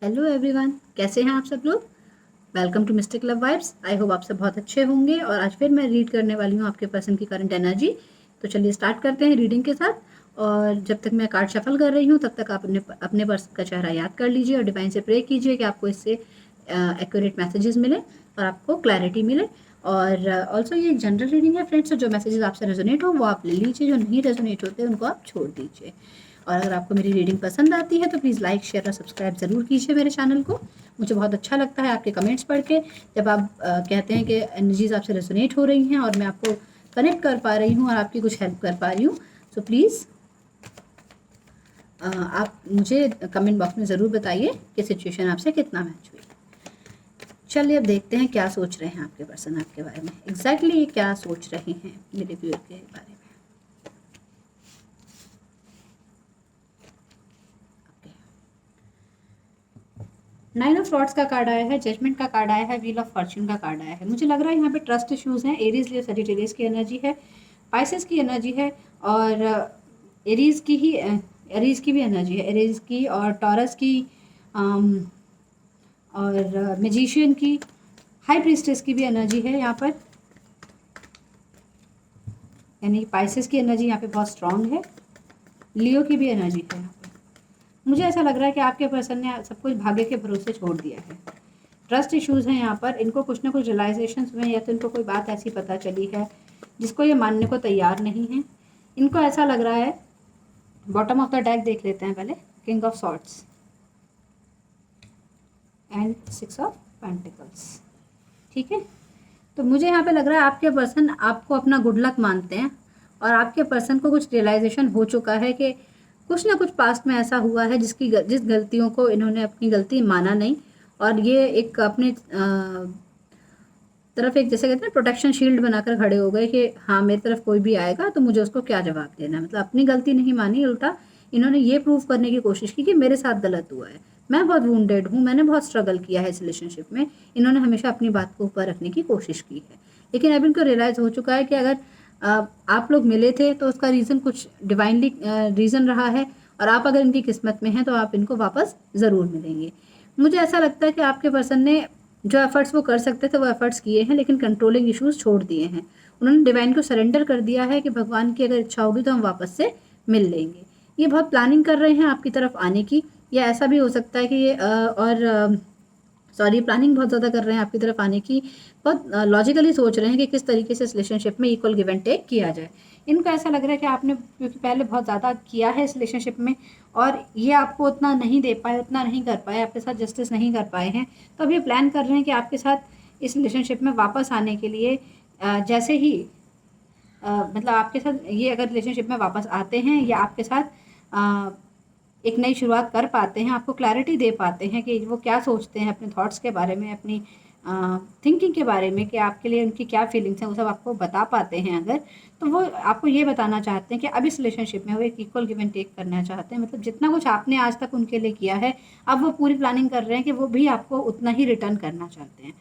Hello everyone, कैसे हैं आप सब लोग। Welcome to mystic love vibes. I hope आप सब बहुत अच्छे होंगे। और आज फिर मैं रीड करने वाली हूँ आपके पर्सन की करंट एनर्जी। तो चलिए स्टार्ट करते हैं रीडिंग के साथ। और जब तक मैं कार्ड शफल कर रही हूँ तब तक आप अपने अपने पर्सन का चेहरा याद कर लीजिए और डिवाइन से प्रे कीजिए कि आपको इससे एक्यूरेट मैसेजेस मिले और आपको क्लैरिटी मिले। और ऑल्सो ये एक जनरल रीडिंग है फ्रेंड्स, तो जो मैसेजेस आपसे रेजोनेट हो वो आप ले लीजिए, जो नहीं रेजोनेट होते उनको आप छोड़ दीजिए। और अगर आपको मेरी रीडिंग पसंद आती है तो प्लीज़ लाइक शेयर और सब्सक्राइब ज़रूर कीजिए मेरे चैनल को। मुझे बहुत अच्छा लगता है आपके कमेंट्स पढ़ के, जब आप कहते हैं कि एनर्जीज आपसे रेजोनेट हो रही हैं और मैं आपको कनेक्ट कर पा रही हूँ और आपकी कुछ हेल्प कर पा रही हूँ। सो प्लीज़ आप मुझे कमेंट बॉक्स में ज़रूर बताइए कि सिचुएशन आपसे कितना मैच हुई। चलिए अब देखते हैं क्या सोच रहे हैं आपके पर्सन आपके बारे में। एग्जैक्टली ये क्या सोच रहे हैं मेरे व्यूअर के बारे में। नाइन ऑफ सॉर्ड्स का कार्ड आया है, जजमेंट का कार्ड आया है, व्हील ऑफ फॉर्च्यून का कार्ड आया है। मुझे लग रहा है यहाँ पे ट्रस्ट इश्यूज हैं। एरीज लियो सजिटेरियस की एनर्जी है, पाइसेस की एनर्जी है और एरीज की भी एनर्जी है, एरीज की और टॉरस की और मैजिशियन की, हाई प्रीस्टेस की भी एनर्जी है यहाँ पर। यानी पाइसेस की एनर्जी यहाँ पे बहुत स्ट्रांग है, लियो की भी एनर्जी है यहाँ पे। मुझे ऐसा लग रहा है कि आपके पर्सन ने सब कुछ भाग्य के भरोसे छोड़ दिया है। ट्रस्ट इश्यूज हैं यहाँ पर। इनको कुछ ना कुछ रियलाइजेशन हुए या तो इनको कोई बात ऐसी पता चली है जिसको ये मानने को तैयार नहीं है। इनको ऐसा लग रहा है, बॉटम ऑफ द डेक देख लेते हैं पहले। King of swords and six of pentacles. ठीक है, तो मुझे यहाँ पे लग रहा है आपके पर्सन आपको अपना गुड लक मानते हैं और आपके पर्सन को कुछ रियलाइजेशन हो चुका है कि कुछ ना कुछ पास्ट में ऐसा हुआ है जिस गलतियों को इन्होंने अपनी गलती माना नहीं। और ये एक अपने तरफ एक जैसे कहते हैं प्रोटेक्शन शील्ड बनाकर खड़े हो गए कि हाँ मेरी तरफ कोई भी आएगा तो मुझे उसको क्या जवाब देना है। मतलब अपनी गलती नहीं मानी, उल्टा इन्होंने ये प्रूव करने की कोशिश की कि मेरे साथ गलत हुआ है, मैं बहुत वुंडेड हूँ, मैंने बहुत स्ट्रगल किया है इस रिलेशनशिप में। इन्होंने हमेशा अपनी बात को ऊपर रखने की कोशिश की है, लेकिन अब इनको रियलाइज़ हो चुका है कि अगर आप लोग मिले थे तो उसका रीज़न कुछ डिवाइनली रीज़न रहा है और आप अगर इनकी किस्मत में हैं तो आप इनको वापस ज़रूर मिलेंगे। मुझे ऐसा लगता है कि आपके पर्सन ने जो एफर्ट्स वो कर सकते थे वो एफर्ट्स किए हैं, लेकिन कंट्रोलिंग इश्यूज छोड़ दिए हैं। उन्होंने डिवाइन को सरेंडर कर दिया है कि भगवान की अगर इच्छा होगी तो हम वापस से मिल लेंगे। ये बहुत प्लानिंग कर रहे हैं आपकी तरफ आने की, या ऐसा भी हो सकता है कि ये प्लानिंग बहुत ज़्यादा कर रहे हैं आपकी तरफ आने की। बहुत लॉजिकली सोच रहे हैं कि किस तरीके से इस रिलेशनशिप में इक्वल गिव एंड टेक किया जाए। इनको ऐसा लग रहा है कि आपने क्योंकि पहले बहुत ज़्यादा किया है इस रिलेशनशिप में और ये आपको उतना नहीं दे पाए, उतना नहीं कर पाए, आपके साथ जस्टिस नहीं कर पाए हैं, तो अब ये प्लान कर रहे हैं कि आपके साथ इस रिलेशनशिप में वापस आने के लिए जैसे ही मतलब आपके साथ ये अगर रिलेशनशिप में वापस आते हैं या आपके साथ एक नई शुरुआत कर पाते हैं, आपको क्लैरिटी दे पाते हैं कि वो क्या सोचते हैं अपने थॉट्स के बारे में, अपनी थिंकिंग के बारे में, कि आपके लिए उनकी क्या फीलिंग्स हैं, वो सब आपको बता पाते हैं अगर, तो वो आपको ये बताना चाहते हैं कि अब इस रिलेशनशिप में वो एक इक्वल गिव एंड टेक करना चाहते हैं। मतलब जितना कुछ आपने आज तक उनके लिए किया है, अब वो पूरी प्लानिंग कर रहे हैं कि वो भी आपको उतना ही रिटर्न करना चाहते हैं।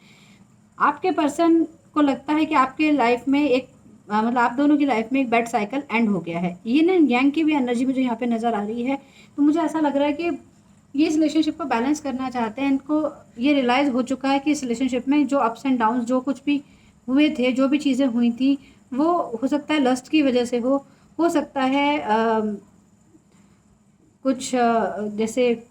आपके पर्सन को लगता है कि आपके लाइफ में एक मतलब आप दोनों की लाइफ में एक बैड साइकिल एंड हो गया है। ये ना यांग की भी एनर्जी मुझे यहाँ पे नज़र आ रही है। तो मुझे ऐसा लग रहा है कि ये इस रिलेशनशिप को बैलेंस करना चाहते हैं। इनको ये रियलाइज़ हो चुका है कि इस रिलेशनशिप में जो अप्स एंड डाउन्स जो कुछ भी हुए थे, जो भी चीज़ें हुई थी, वो हो सकता है लस्ट की वजह से हो सकता है कुछ जैसे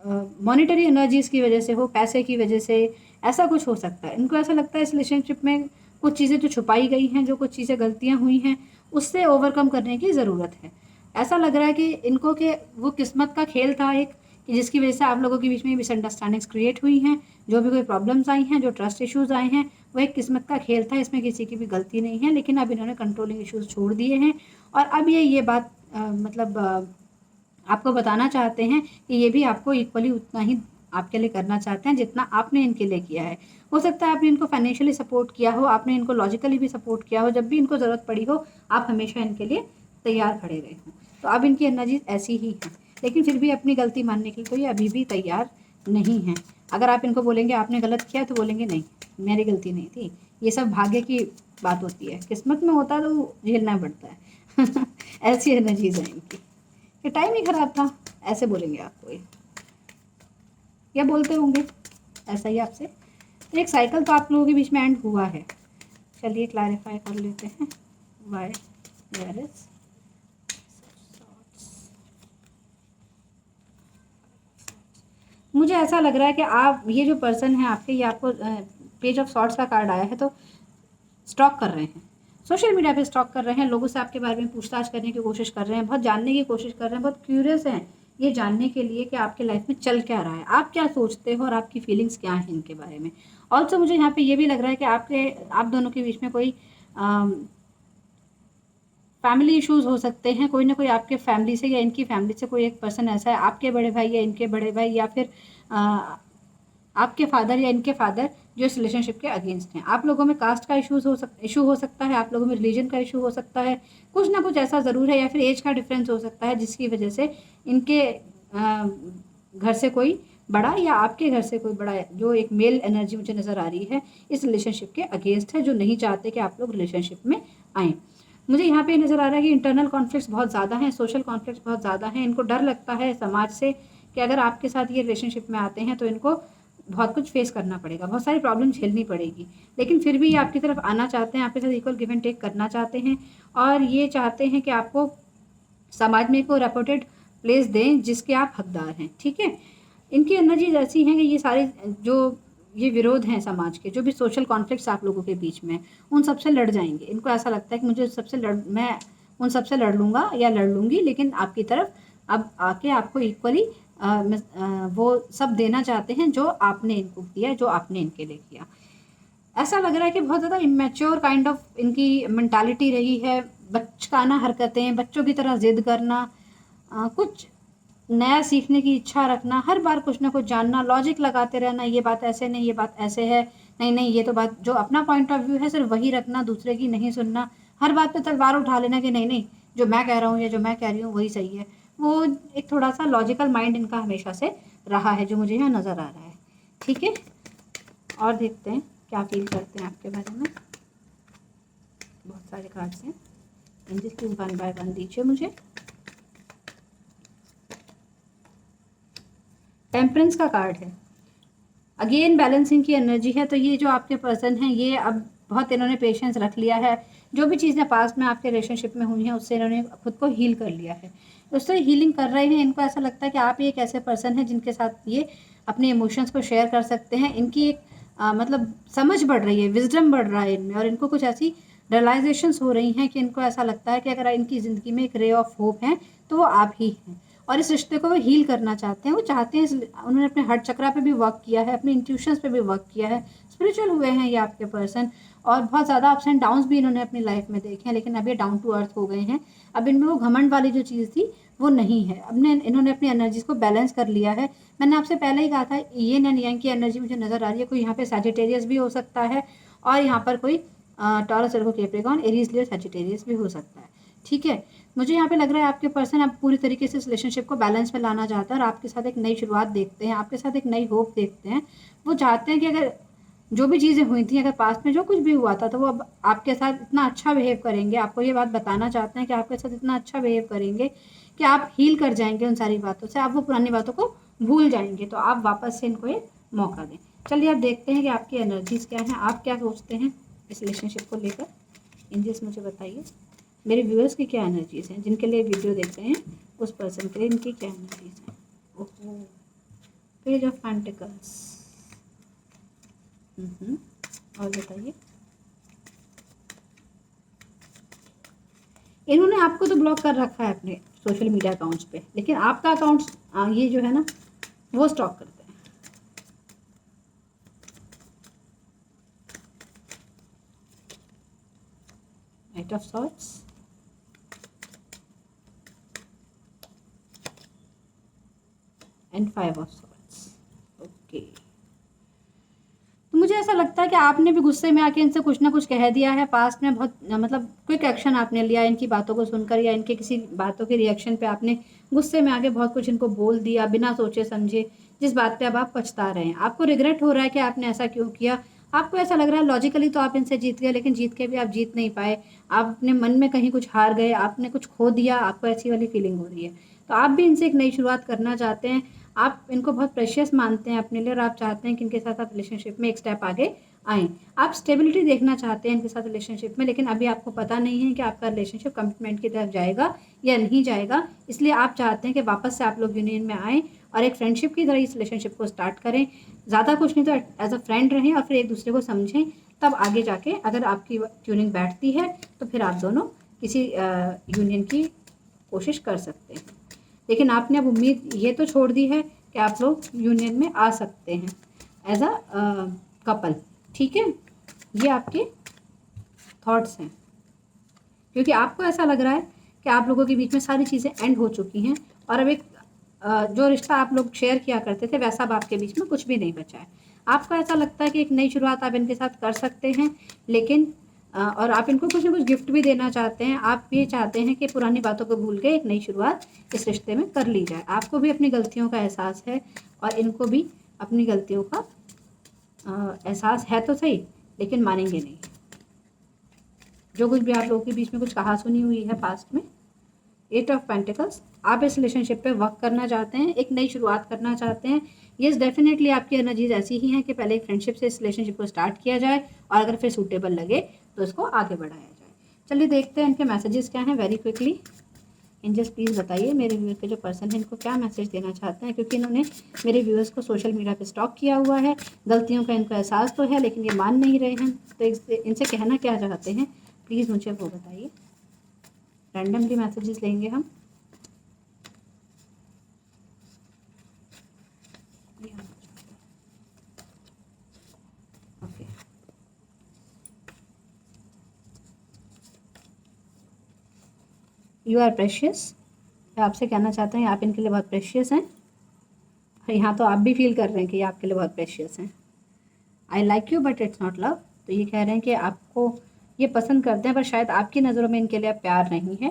मॉनिटरी एनर्जीज़ की वजह से हो, पैसे की वजह से, ऐसा कुछ हो सकता है। इनको ऐसा लगता है इस रिलेशनशिप में कुछ चीज़ें जो छुपाई गई हैं, जो कुछ चीज़ें गलतियाँ हुई हैं, उससे ओवरकम करने की ज़रूरत है। ऐसा लग रहा है कि इनको कि वो किस्मत का खेल था एक, कि जिसकी वजह से आप लोगों के बीच में मिसअंडरस्टैंडिंग्स क्रिएट हुई हैं, जो भी कोई प्रॉब्लम्स आई हैं, जो ट्रस्ट इश्यूज़ आए हैं, वो एक किस्मत का खेल था, इसमें किसी की भी गलती नहीं है। लेकिन अब इन्होंने कंट्रोलिंग इश्यूज़ छोड़ दिए हैं और अब ये बात आपको बताना चाहते हैं कि ये भी आपको इक्वली उतना ही आपके लिए करना चाहते हैं जितना आपने इनके लिए किया है। हो सकता है आपने इनको फाइनेंशियली सपोर्ट किया हो, आपने इनको लॉजिकली भी सपोर्ट किया हो, जब भी इनको ज़रूरत पड़ी हो आप हमेशा इनके लिए तैयार खड़े रहे हों। तो अब इनकी एनर्जी ऐसी ही है, लेकिन फिर भी अपनी गलती मानने के लिए तो ये अभी भी तैयार नहीं हैं। अगर आप इनको बोलेंगे आपने गलत किया तो बोलेंगे नहीं, मेरी गलती नहीं थी। ये सब भाग्य की बात होती है, किस्मत में होता तो झेलना पड़ता है ऐसी एनर्जीज है इनकी, ये टाइम ही खराब था, ऐसे बोलेंगे आपको ये। या बोलते होंगे ऐसा ही आपसे। तो एक साइकिल तो आप लोगों के बीच में एंड हुआ है। चलिए क्लैरिफाई कर लेते हैं वाई देयर इज। मुझे ऐसा लग रहा है कि आप ये जो पर्सन है आपके, ये आपको पेज ऑफ सॉर्ट्स का कार्ड आया है तो स्टॉक कर रहे हैं, सोशल मीडिया पे स्टॉक कर रहे हैं, लोगों से आपके बारे में पूछताछ करने की कोशिश कर रहे हैं, बहुत जानने की कोशिश कर रहे हैं, बहुत क्यूरियस हैं ये जानने के लिए कि आपके लाइफ में चल क्या रहा है, आप क्या सोचते हो और आपकी फीलिंग्स क्या हैं इनके बारे में। ऑल्सो मुझे यहाँ पे ये भी लग रहा है कि आप दोनों के बीच में कोई फैमिली इश्यूज हो सकते हैं। कोई ना कोई आपके फैमिली से या इनकी फैमिली से कोई एक पर्सन ऐसा है, आपके बड़े भाई या इनके बड़े भाई या फिर आपके फादर या इनके फादर, जो इस रिलेशनशिप के अगेंस्ट हैं। आप लोगों में कास्ट का इशू हो सकता है, आप लोगों में रिलीजन का इशू हो सकता है, कुछ ना कुछ ऐसा ज़रूर है, या फिर एज का डिफरेंस हो सकता है जिसकी वजह से इनके घर से कोई बड़ा या आपके घर से कोई बड़ा जो एक मेल एनर्जी मुझे नज़र आ रही है इस रिलेशनशिप के अगेंस्ट है, जो नहीं चाहते कि आप लोग रिलेशनशिप में आएँ। मुझे यहाँ पे नज़र आ रहा है कि इंटरनल कॉन्फ्लिक्ट्स बहुत ज़्यादा हैं, सोशल कॉन्फ्लिक्ट्स बहुत ज़्यादा हैं। इनको डर लगता है समाज से कि अगर आपके साथ ये रिलेशनशिप में आते हैं तो इनको बहुत कुछ फेस करना पड़ेगा, बहुत सारी प्रॉब्लम झेलनी पड़ेगी, लेकिन फिर भी ये आपकी तरफ आना चाहते हैं, आपके साथ इक्वल गिव एंड टेक करना चाहते हैं और ये चाहते हैं कि आपको समाज में एक रेपुटेड प्लेस दें जिसके आप हकदार हैं। ठीक है, इनकी एनर्जीज ऐसी हैं कि ये सारे जो ये विरोध हैं समाज के, जो भी सोशल कॉन्फ्लिक्ट्स आप लोगों के बीच में, उन सबसे लड़ जाएंगे। इनको ऐसा लगता है कि मैं उन सबसे लड़ लूँगा या लड़ लूँगी, लेकिन आपकी तरफ अब आके आपको इक्वली वो सब देना चाहते हैं जो आपने इनको दिया, जो आपने इनके लिए किया। ऐसा लग रहा है कि बहुत ज़्यादा इमेच्योर काइंड ऑफ इनकी मेंटालिटी रही है, बचकाना हरकतें, बच्चों की तरह जिद करना, कुछ नया सीखने की इच्छा रखना, हर बार कुछ ना कुछ जानना, लॉजिक लगाते रहना, ये बात ऐसे नहीं, ये बात ऐसे है, नहीं नहीं ये तो बात, जो अपना पॉइंट ऑफ व्यू है सिर्फ वही रखना, दूसरे की नहीं सुनना, हर बात पे तलवार उठा लेना कि नहीं नहीं जो मैं कह रहा हूँ या जो मैं कह रही हूँ वही सही है। वो एक थोड़ा सा लॉजिकल माइंड इनका हमेशा से रहा है, जो मुझे यहाँ नज़र आ रहा है। ठीक है, और देखते हैं क्या फील करते हैं आपके बारे में। बहुत सारे कार्ड्स हैं, इन जिसकी 1 बाय 1 दीजिए मुझे। टेम्परेंस का कार्ड है, अगेन बैलेंसिंग की एनर्जी है। तो ये जो आपके पर्सन हैं ये अब बहुत इन्होंने पेशेंस रख लिया है, जो भी चीज़ें पास्ट में आपके रिलेशनशिप में हुई हैं उससे इन्होंने खुद को हील कर लिया है, उससे हीलिंग कर रहे हैं। इनको ऐसा लगता है कि आप एक ऐसे पर्सन हैं जिनके साथ ये अपने इमोशंस को शेयर कर सकते हैं। इनकी एक मतलब समझ बढ़ रही है, विजडम बढ़ रहा है इनमें, और इनको कुछ ऐसी रियलाइजेशंस हो रही हैं कि इनको ऐसा लगता है कि अगर इनकी ज़िंदगी में एक रे ऑफ होप है तो वो आप ही हैं, और इस रिश्ते को वो हील करना चाहते हैं। वो चाहते हैं, उन्होंने अपने हार्ट चक्रा पे भी वर्क किया है, अपने इंट्यूशंस पे भी वर्क किया है, स्पिरिचुअल हुए हैं ये आपके पर्सन, और बहुत ज़्यादा अप्स एंड डाउन्स भी इन्होंने अपनी लाइफ में देखे हैं, लेकिन अब ये डाउन टू अर्थ हो गए हैं। अब इनमें वो घमंड वाली जो चीज़ थी वो नहीं है, इन्होंने अपनी एनर्जीज को बैलेंस कर लिया है। मैंने आपसे पहले ही कहा था ये एंड यांग की एनर्जी मुझे नज़र आ रही है। कोई यहाँ पे सैजिटेरियस भी हो सकता है और यहाँ पर कोई टॉरस, वर्गो, कैप्रिकॉर्न, एरीज, लियो, सैजिटेरियस भी हो सकता है। ठीक है, मुझे यहाँ पे लग रहा है आपके पर्सन अब पूरी तरीके से इस रिलेशनशिप को बैलेंस में लाना चाहता है और आपके साथ एक नई शुरुआत देखते हैं, आपके साथ एक नई होप देखते हैं। वो चाहते हैं कि अगर जो भी चीज़ें हुई थी, अगर पास्ट में जो कुछ भी हुआ था, तो वो अब आपके साथ इतना अच्छा बिहेव करेंगे, आपको ये बात बताना चाहते हैं कि आपके साथ इतना अच्छा बिहेव करेंगे कि आप हील कर जाएंगे उन सारी बातों से, आप वो पुरानी बातों को भूल जाएंगे, तो आप वापस से इनको एक मौका दें। चलिए अब देखते हैं कि आपकी एनर्जीज़ क्या हैं, आप क्या सोचते हैं इस रिलेशनशिप को लेकर। एंजल्स मुझे बताइए, मेरे व्यूअर्स की क्या एनर्जीज़ हैं, जिनके लिए वीडियो देख रहे हैं उस पर्सन के लिए इनकी क्या एनर्जीज़ हैं। ओहो, पेज ऑफ पेंटिकल्स। और बताइए, इन्होंने आपको तो ब्लॉक कर रखा है अपने सोशल मीडिया अकाउंट्स पे, लेकिन आपका अकाउंट ये जो है ना वो स्टॉक करते हैं। Eight of sorts, and 5 of sorts. Okay, तो मुझे ऐसा लगता है कि आपने भी गुस्से में आके इनसे कुछ ना कुछ कह दिया है पास्ट में, बहुत मतलब क्विक एक्शन आपने लिया इनकी बातों को सुनकर, या इनके किसी बातों के रिएक्शन पे आपने गुस्से में आके बहुत कुछ इनको बोल दिया बिना सोचे समझे, जिस बात पे अब आप पछता रहे हैं। आपको रिग्रेट हो रहा है कि आपने ऐसा क्यों किया। आपको ऐसा लग रहा है लॉजिकली तो आप इनसे जीत गए, लेकिन जीत के भी आप जीत नहीं पाए, आप अपने मन में कहीं कुछ हार गए, आपने कुछ खो दिया, आपको ऐसी वाली फीलिंग हो रही है। तो आप भी इनसे एक नई शुरुआत करना चाहते हैं, आप इनको बहुत प्रेशियस मानते हैं अपने लिए और आप चाहते हैं कि इनके साथ आप रिलेशनशिप में एक स्टेप आगे आएँ। आप स्टेबिलिटी देखना चाहते हैं इनके साथ रिलेशनशिप में, लेकिन अभी आपको पता नहीं है कि आपका रिलेशनशिप कमिटमेंट की तरफ जाएगा या नहीं जाएगा। इसलिए आप चाहते हैं कि वापस से आप लोग यूनियन में आएँ और एक फ्रेंडशिप की तरह इस रिलेशनशिप को स्टार्ट करें। ज़्यादा कुछ नहीं तो एज अ फ्रेंड रहें और फिर एक दूसरे को समझें, तब आगे जाके अगर आपकी ट्यूनिंग बैठती है तो फिर आप दोनों किसी यूनियन की कोशिश कर सकते हैं। लेकिन आपने अब उम्मीद ये तो छोड़ दी है कि आप लोग यूनियन में आ सकते हैं एज अ कपल। ठीक है, ये आपके थॉट्स हैं, क्योंकि आपको ऐसा लग रहा है कि आप लोगों के बीच में सारी चीज़ें एंड हो चुकी हैं और अब एक जो रिश्ता आप लोग शेयर किया करते थे वैसा अब आपके बीच में कुछ भी नहीं बचा है। आपको ऐसा लगता है कि एक नई शुरुआत आप इनके साथ कर सकते हैं, लेकिन और आप इनको कुछ ना कुछ गिफ्ट भी देना चाहते हैं। आप ये चाहते हैं कि पुरानी बातों को भूल के एक नई शुरुआत इस रिश्ते में कर ली जाए। आपको भी अपनी गलतियों का एहसास है और इनको भी अपनी गलतियों का एहसास है तो सही, लेकिन मानेंगे नहीं। जो कुछ भी आप लोगों के बीच में कुछ कहा सुनी हुई है पास्ट में, 8 ऑफ पेंटिकल्स, आप इस रिलेशनशिप पे वर्क करना चाहते हैं, एक नई शुरुआत करना चाहते हैं। येस, डेफिनेटली आपकी एनर्जीज ऐसी ही हैं कि पहले एक फ्रेंडशिप से इस रिलेशनशिप को स्टार्ट किया जाए और अगर फिर सूटेबल लगे तो इसको आगे बढ़ाया जाए। चलिए देखते हैं इनके मैसेजेस क्या हैं वेरी क्विकली। एंजल्स प्लीज़ बताइए मेरे व्यूअर के जो पर्सन है इनको क्या मैसेज देना चाहते हैं, क्योंकि इन्होंने मेरे व्यूअर्स को सोशल मीडिया पे स्टॉक किया हुआ है। गलतियों का इनको एहसास तो है लेकिन ये मान नहीं रहे हैं, तो इनसे कहना क्या चाहते हैं प्लीज़ मुझे वो बताइए। रैंडमली मैसेजेस लेंगे हम। Okay, you are precious. आपसे कहना चाहते हैं आप इनके लिए बहुत प्रेशियस हैं और यहाँ तो आप भी फील कर रहे हैं कि ये आपके लिए बहुत प्रेशियस हैं। I like you but it's not love. तो ये कह रहे हैं कि आपको ये पसंद करते हैं पर शायद आपकी नज़रों में इनके लिए प्यार नहीं है।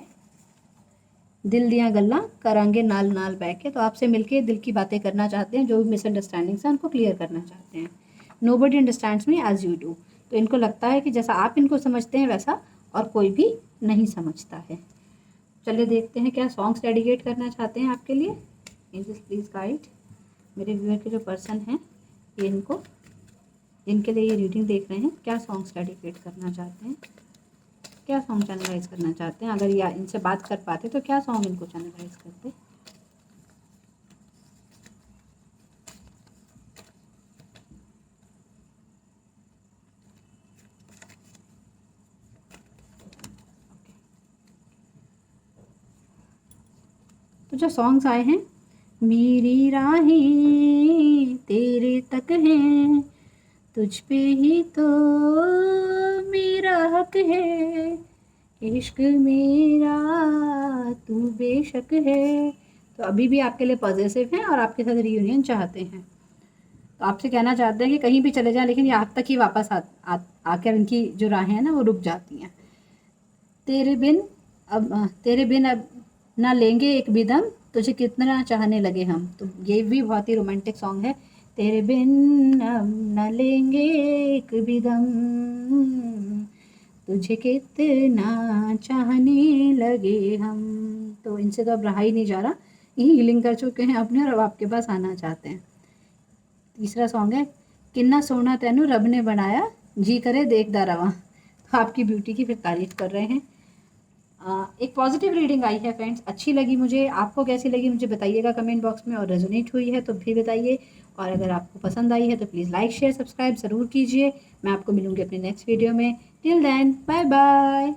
दिल दिया गल्ला करांगे नाल नाल बह के, तो आपसे मिलके दिल की बातें करना चाहते हैं, जो भी मिसअंडरस्टैंडिंग्स हैं उनको क्लियर करना चाहते हैं। Nobody understands me as you do. तो इनको लगता है कि जैसा आप इनको समझते हैं वैसा और कोई भी नहीं समझता है। चलिए देखते हैं क्या सॉन्ग्स डेडिकेट करना चाहते हैं आपके लिए। एंजल्स प्लीज़ गाइड मेरे व्यूअर के जो पर्सन हैं ये इनके लिए ये रीडिंग देख रहे हैं, क्या सॉन्ग्स डेडिकेट करना चाहते हैं, क्या सॉन्ग चैनलाइज करना चाहते हैं। अगर या इनसे बात कर पाते तो क्या सॉन्ग इनको चैनलाइज करते। तो जो सॉन्ग्स आए हैं, मेरी राहें तेरे तक हैं, तुझ पे ही तो मेरा हक है, इश्क मेरा तू बेशक है। तो अभी भी आपके लिए पॉजिटिव हैं और आपके साथ रियूनियन चाहते हैं। तो आपसे कहना चाहते हैं कि कहीं भी चले जाएं लेकिन ये आप तक ही वापस आकर इनकी जो राहें हैं ना वो रुक जाती हैं। तेरे बिन अब ना लेंगे एक भी दम, तुझे कितना चाहने लगे हम। तो ये भी बहुत ही रोमांटिक सॉन्ग है। तेरे बिन अब न लेंगे एक भी दम, तुझे कितना चाहने लगे हम। तो इनसे तो अब रहा ही नहीं जा रहा, ये हीलिंग कर चुके हैं अपने और अब आपके पास आना चाहते हैं। तीसरा सॉन्ग है किन्ना सोना तैनू रब ने बनाया, जी करे देखदा रवा। तो आपकी ब्यूटी की फिर तारीफ कर रहे हैं। एक पॉजिटिव रीडिंग आई है फ्रेंड्स, अच्छी लगी मुझे। आपको कैसी लगी मुझे बताइएगा कमेंट बॉक्स में, और रेजोनेट हुई है तो भी बताइए। और अगर आपको पसंद आई है तो प्लीज़ लाइक शेयर सब्सक्राइब ज़रूर कीजिए। मैं आपको मिलूँगी अपने नेक्स्ट वीडियो में। Till then bye bye.